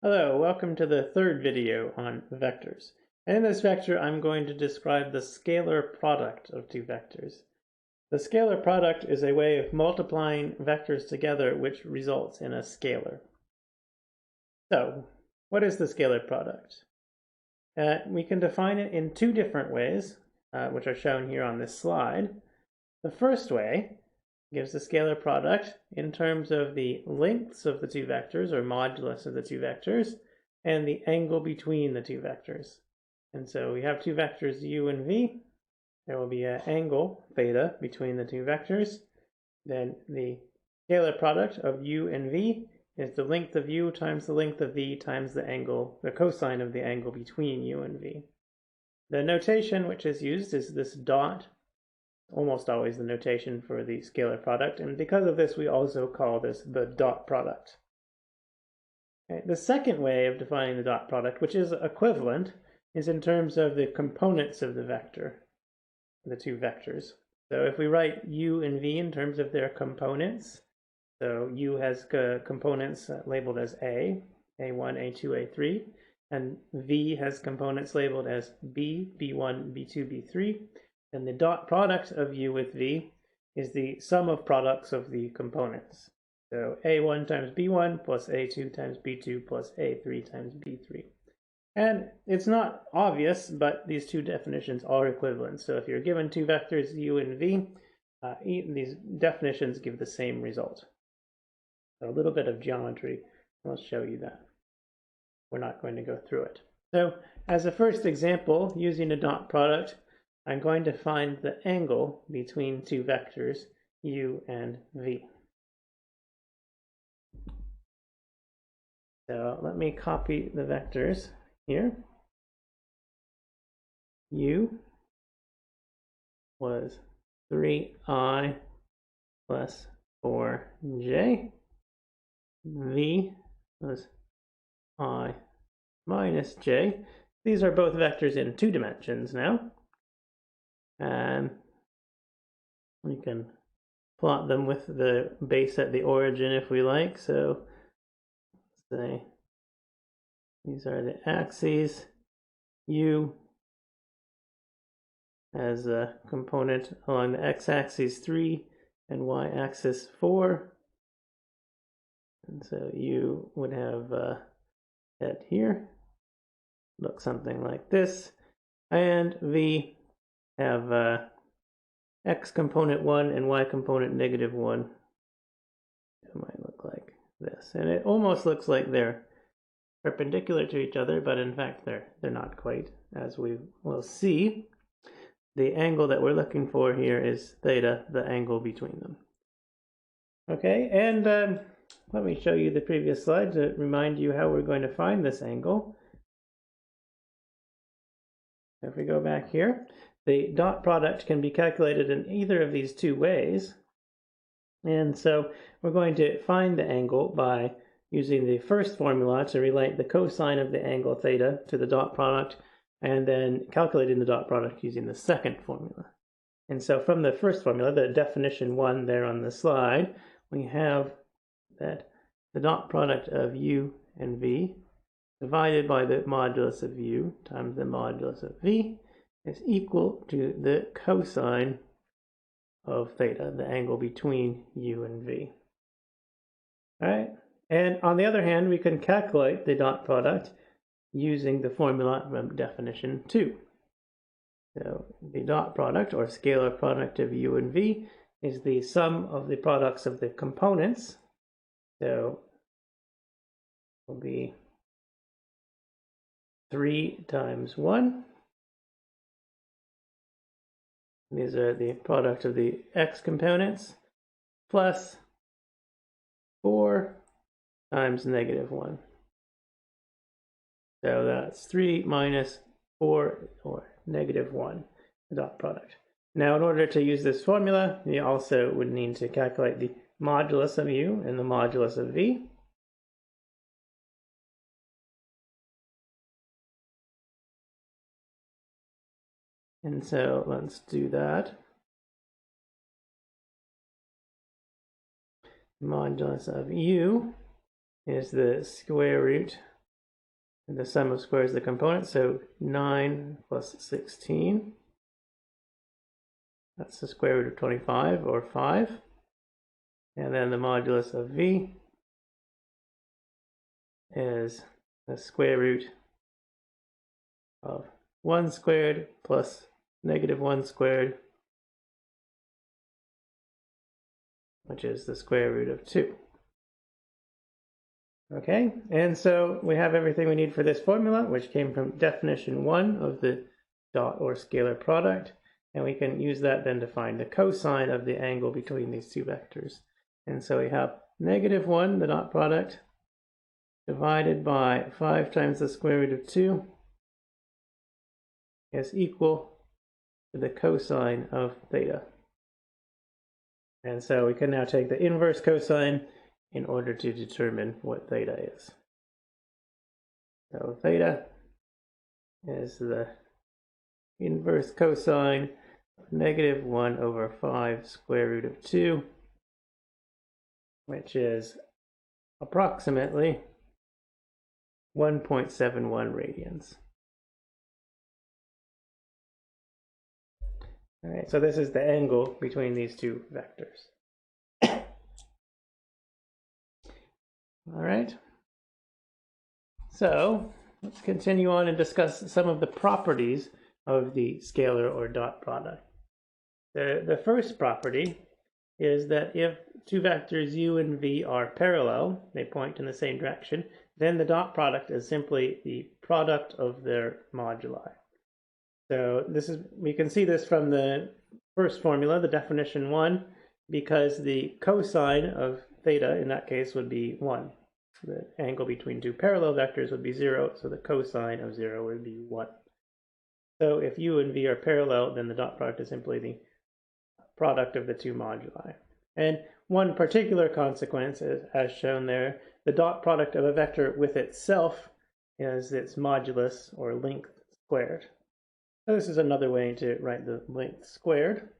Hello, welcome to the third video on vectors. In this lecture, I'm going to describe the scalar product of two vectors. The scalar product is a way of multiplying vectors together which results in a scalar. So, what is the scalar product? We can define it in two different ways, which are shown here on this slide. The first way gives the scalar product in terms of the lengths of the two vectors, or modulus of the two vectors, and the angle between the two vectors. And so we have two vectors u and v. There will be an angle, theta, between the two vectors. Then the scalar product of u and v is the length of u times the length of v times the angle, the cosine of the angle between u and v. The notation which is used is this dot, almost always the notation for the scalar product, and because of this we also call this the dot product. Okay, the second way of defining the dot product, which is equivalent, is in terms of the components of the vector, the two vectors. So if we write u and v in terms of their components, so u has components labeled as a1, a2, a3, and v has components labeled as b, b1, b2, b3, and the dot product of u with v is the sum of products of the components. So a1 times b1 plus a2 times b2 plus a3 times b3. And it's not obvious, but these two definitions are equivalent. So if you're given two vectors u and v, these definitions give the same result. So a little bit of geometry, I'll show you that. We're not going to go through it. So as a first example, using a dot product, I'm going to find the angle between two vectors, u and v. So let me copy the vectors here. U was 3i plus 4j. V was I minus j. These are both vectors in 2 dimensions now. And we can plot them with the base at the origin if we like. So let's say these are the axes. U has a component along the x-axis 3 and y-axis 4. And so u would have head here, look something like this, and v have x component 1 and y component negative 1. It might look like this. And it almost looks like they're perpendicular to each other, but in fact they're not quite. As we will see, the angle that we're looking for here is theta, the angle between them. Okay, and let me show you the previous slide to remind you how we're going to find this angle. If we go back here, the dot product can be calculated in either of these two ways. And so we're going to find the angle by using the first formula to relate the cosine of the angle theta to the dot product, and then calculating the dot product using the second formula. And so from the first formula, the definition 1 there on the slide, we have that the dot product of u and v divided by the modulus of u times the modulus of v is equal to the cosine of theta, the angle between u and v. All right, and on the other hand, we can calculate the dot product using the formula from definition 2. So the dot product, or scalar product of u and v, is the sum of the products of the components. So it will be 3 times 1. These are the product of the x components, plus 4 times negative 1. So that's 3 minus 4, or negative 1, the dot product. Now, in order to use this formula, you also would need to calculate the modulus of u and the modulus of v. And so let's do that. Modulus of u is the square root and the sum of squares of the components, so 9 plus 16. That's the square root of 25, or 5. And then the modulus of v is the square root of 1 squared plus negative 1 squared, which is the square root of 2. Okay, and so we have everything we need for this formula, which came from definition 1 of the dot or scalar product, and we can use that then to find the cosine of the angle between these two vectors. And so we have negative 1, the dot product, divided by 5 times the square root of 2 is equal to the cosine of theta. And so we can now take the inverse cosine in order to determine what theta is. So theta is the inverse cosine of negative 1 over 5 square root of 2, which is approximately 1.71 radians. All right, so this is the angle between these two vectors. All right, so let's continue on and discuss some of the properties of the scalar or dot product. The first property is that if two vectors u and v are parallel, they point in the same direction, then the dot product is simply the product of their moduli. So we can see this from the first formula, the definition 1, because the cosine of theta in that case would be 1. The angle between two parallel vectors would be 0, so the cosine of 0 would be 1. So if u and v are parallel, then the dot product is simply the product of the two moduli. And one particular consequence is, as shown there, the dot product of a vector with itself is its modulus, or length squared. So this is another way to write the length squared.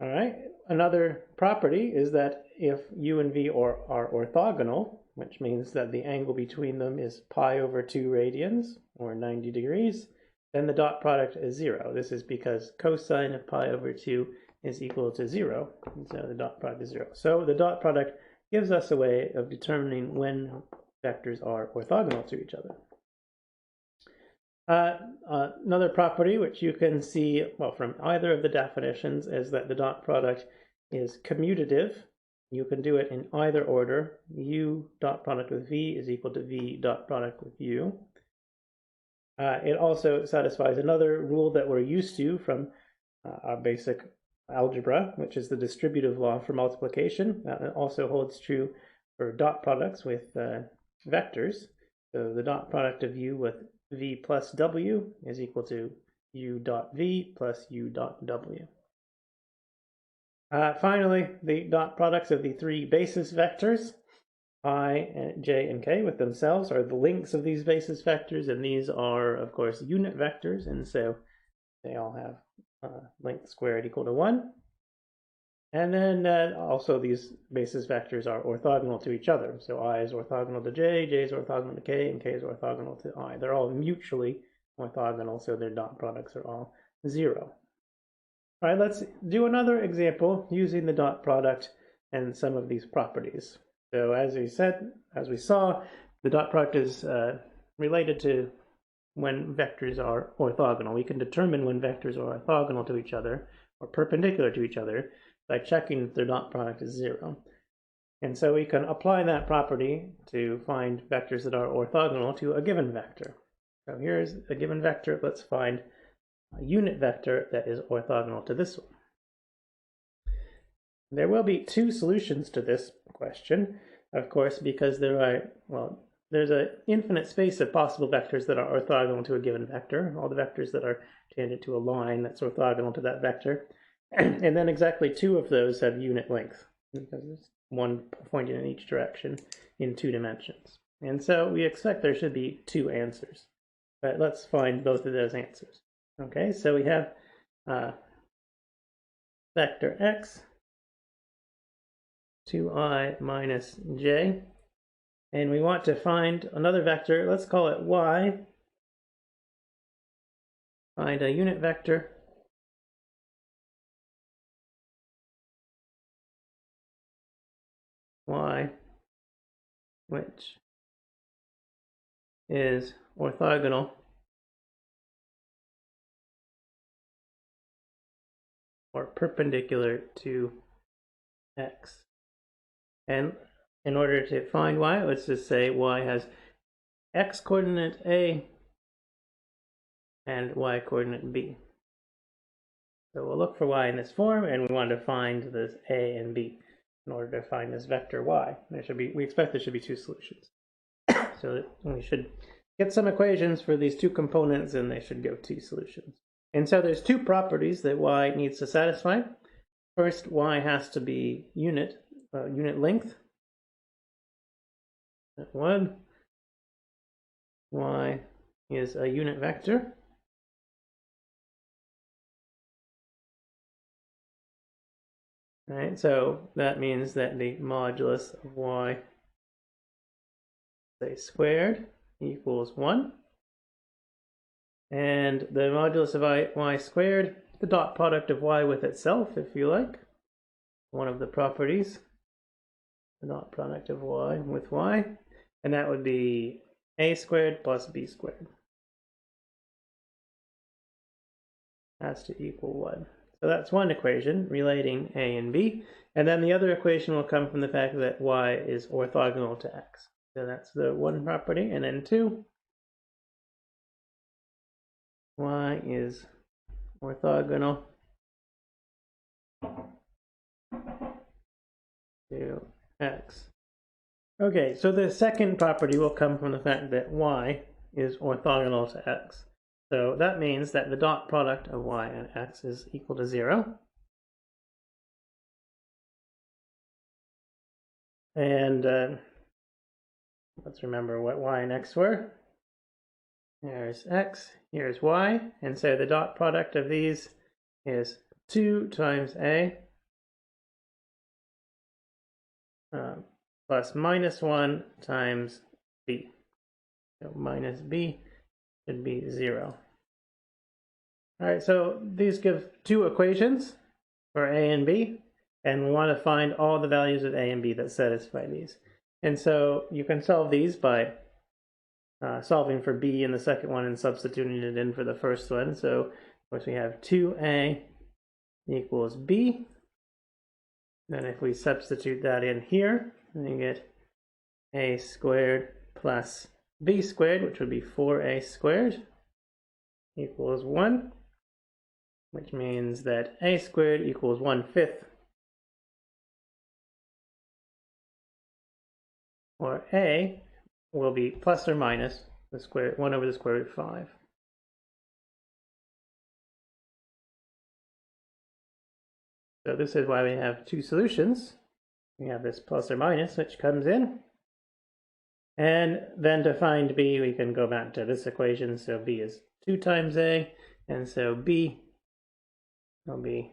All right, another property is that if u and v are orthogonal, which means that the angle between them is pi over 2 radians, or 90 degrees, then the dot product is 0. This is because cosine of pi over 2 is equal to 0, and so the dot product is 0. So the dot product gives us a way of determining when vectors are orthogonal to each other. Another property which you can see, well, from either of the definitions, is that the dot product is commutative. You can do it in either order. U dot product with v is equal to v dot product with u. It also satisfies another rule that we're used to from our basic algebra, which is the distributive law for multiplication. That also holds true for dot products with vectors. So the dot product of u with v plus w is equal to u dot v plus u dot w. Finally, the dot products of the three basis vectors, I, j, and k, with themselves are the lengths of these basis vectors, and these are, of course, unit vectors, and so they all have length squared equal to 1. And then also these basis vectors are orthogonal to each other. So I is orthogonal to j is orthogonal to k, and k is orthogonal to I. They're all mutually orthogonal, so their dot products are all 0. All right, let's do another example using the dot product and some of these properties. So as we saw, the dot product is related to when vectors are orthogonal. We can determine when vectors are orthogonal to each other or perpendicular to each other by checking if their dot product is 0. And so we can apply that property to find vectors that are orthogonal to a given vector. So here's a given vector. Let's find a unit vector that is orthogonal to this one. There will be two solutions to this question, of course, because there's an infinite space of possible vectors that are orthogonal to a given vector, all the vectors that are tangent to a line that's orthogonal to that vector. And then exactly 2 of those have unit length, because there's one pointing in each direction in 2 dimensions. And so we expect there should be 2 answers. But let's find both of those answers. Okay, so we have vector x, 2i minus j, and we want to find another vector. Let's call it y. Find a unit vector. Y, which is orthogonal or perpendicular to x. And in order to find y, let's just say y has x coordinate a and y coordinate b. So we'll look for y in this form, and we want to find this a and b in order to find this vector y. We expect there should be two solutions. So we should get some equations for these two components, and they should give two solutions. And so there's two properties that y needs to satisfy. First, y has to be unit length. One, y is a unit vector. Right, so that means that the modulus of y, say, squared equals 1. And the modulus of y squared, the dot product of y with itself, if you like. One of the properties, the dot product of y with y. And that would be a squared plus b squared. Has to equal 1. So that's one equation relating a and b. And then the other equation will come from the fact that y is orthogonal to x. So that's the one property. And then two, y is orthogonal to x. Okay, so the second property will come from the fact that y is orthogonal to x. So that means that the dot product of y and x is equal to 0. And let's remember what y and x were. Here's x, here's y, and so the dot product of these is 2 times a plus minus 1 times b. So minus b should be 0. All right, so these give two equations for a and b, and we want to find all the values of a and b that satisfy these. And so you can solve these by solving for b in the second one and substituting it in for the first one. So of course we have 2a equals b. Then if we substitute that in here, we get a squared plus b squared, which would be 4a squared, equals 1, which means that a squared equals 1/5, or a will be plus or minus the square 1 over the square root of 5. So this is why we have two solutions. We have this plus or minus, which comes in. And then to find b, we can go back to this equation. So b is 2 times a, and so b will be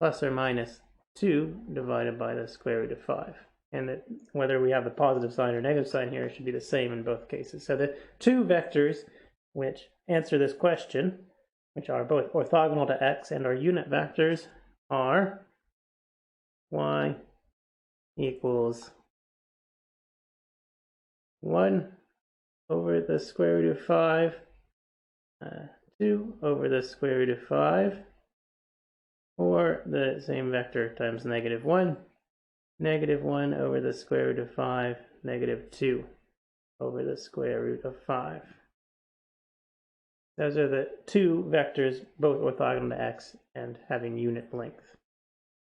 plus or minus 2 divided by the square root of 5. And that whether we have a positive sign or negative sign here should be the same in both cases. So the two vectors which answer this question, which are both orthogonal to x and are unit vectors, are y equals 1 over the square root of 5, 2 over the square root of 5, or the same vector times negative 1, negative 1 over the square root of 5, negative 2 over the square root of 5. Those are the two vectors, both orthogonal to x and having unit length.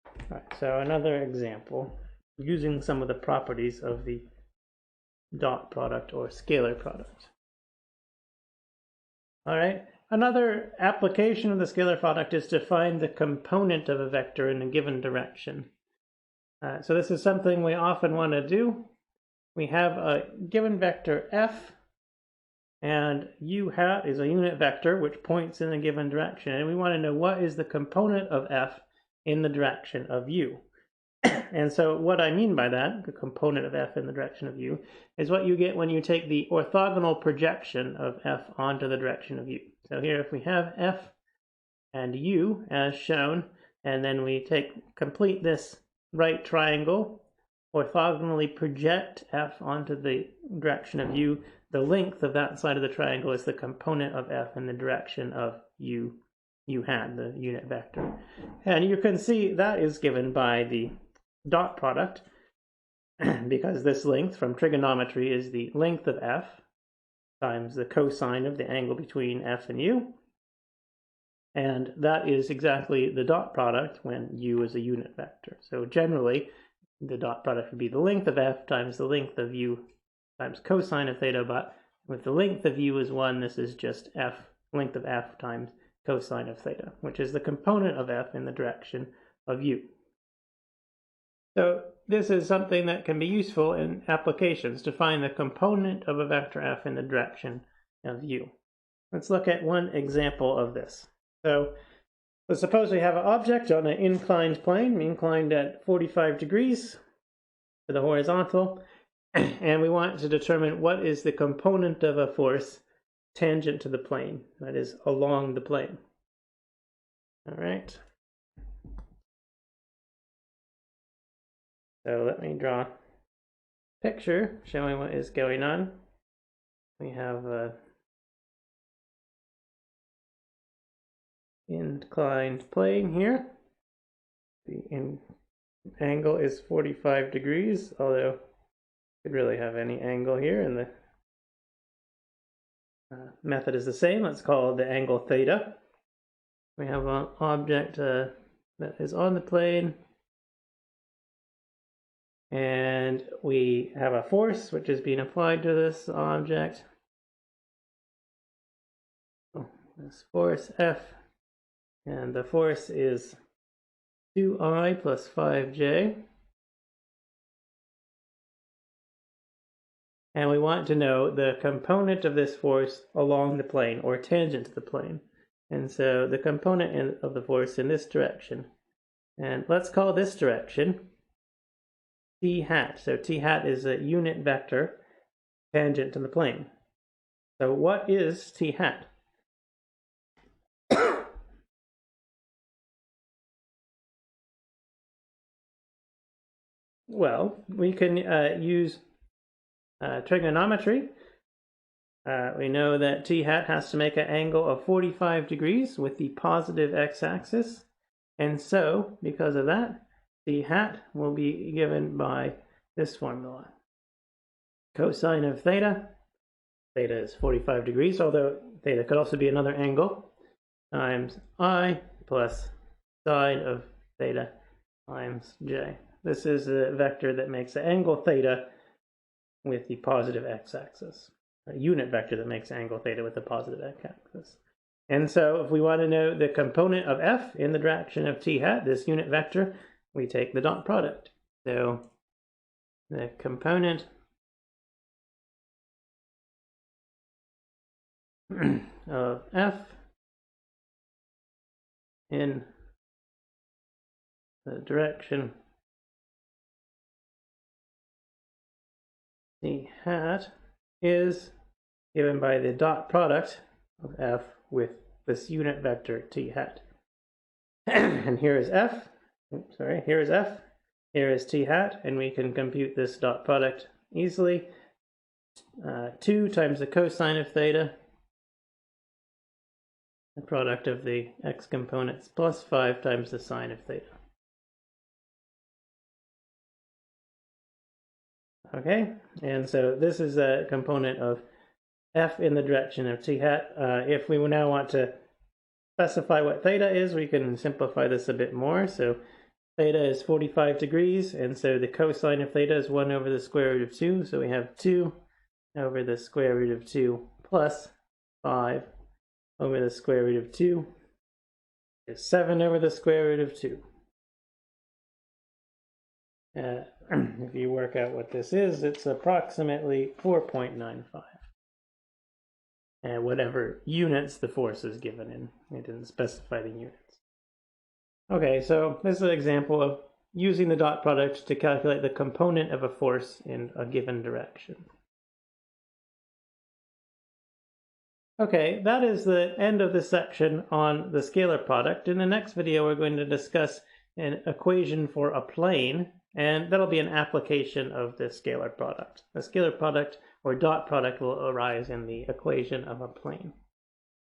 All right, so another example, using some of the properties of the dot product or scalar product. All right, another application of the scalar product is to find the component of a vector in a given direction. So this is something we often want to do. We have a given vector f, and u hat is a unit vector which points in a given direction, and we want to know what is the component of f in the direction of u. And so what I mean by that, the component of f in the direction of u, is what you get when you take the orthogonal projection of f onto the direction of u. So here if we have f and u as shown, and then we complete this right triangle, orthogonally project f onto the direction of u, the length of that side of the triangle is the component of f in the direction of u hat, the unit vector. And you can see that is given by the dot product, because this length from trigonometry is the length of f times the cosine of the angle between f and u. And that is exactly the dot product when u is a unit vector. So generally, the dot product would be the length of f times the length of u times cosine of theta, but with the length of u is 1, this is just f, length of f times cosine of theta, which is the component of f in the direction of u. So this is something that can be useful in applications to find the component of a vector f in the direction of u. Let's look at one example of this. So let's suppose we have an object on an inclined plane, inclined at 45 degrees to the horizontal, and we want to determine what is the component of a force tangent to the plane, that is, along the plane. All right. So let me draw a picture showing what is going on. We have a inclined plane here. The angle is 45 degrees, although you could really have any angle here, and the method is the same. Let's call it the angle theta. We have an object that is on the plane, and we have a force which is being applied to this object. This force F, and the force is 2I plus 5J. And we want to know the component of this force along the plane, or tangent to the plane. And so the component of the force in this direction. And let's call this direction t hat. So t hat is a unit vector tangent to the plane. So what is t hat? Well, we can use trigonometry. We know that t hat has to make an angle of 45 degrees with the positive x-axis. And so, because of that, t hat will be given by this formula. Cosine of theta, theta is 45 degrees, although theta could also be another angle, times I plus sine of theta times j. This is a vector that makes the angle theta with the positive x-axis. A unit vector that makes angle theta with the positive x-axis. And so if we want to know the component of f in the direction of t hat, this unit vector, we take the dot product. So the component of f in the direction t hat is given by the dot product of f with this unit vector t hat. And here is f, here is f, here is t hat, and we can compute this dot product easily. 2 times the cosine of theta, the product of the x components, plus 5 times the sine of theta. Okay, and so this is a component of f in the direction of t hat. If we now want to specify what theta is, we can simplify this a bit more. So theta is 45 degrees, and so the cosine of theta is 1 over the square root of 2. So we have 2 over the square root of 2 plus 5 over the square root of 2 is 7 over the square root of 2. If you work out what this is, it's approximately 4.95. And whatever units the force is given in. It didn't specify the units. Okay, so this is an example of using the dot product to calculate the component of a force in a given direction. Okay, that is the end of this section on the scalar product. In the next video, we're going to discuss an equation for a plane, and that'll be an application of the scalar product. The scalar product or dot product will arise in the equation of a plane.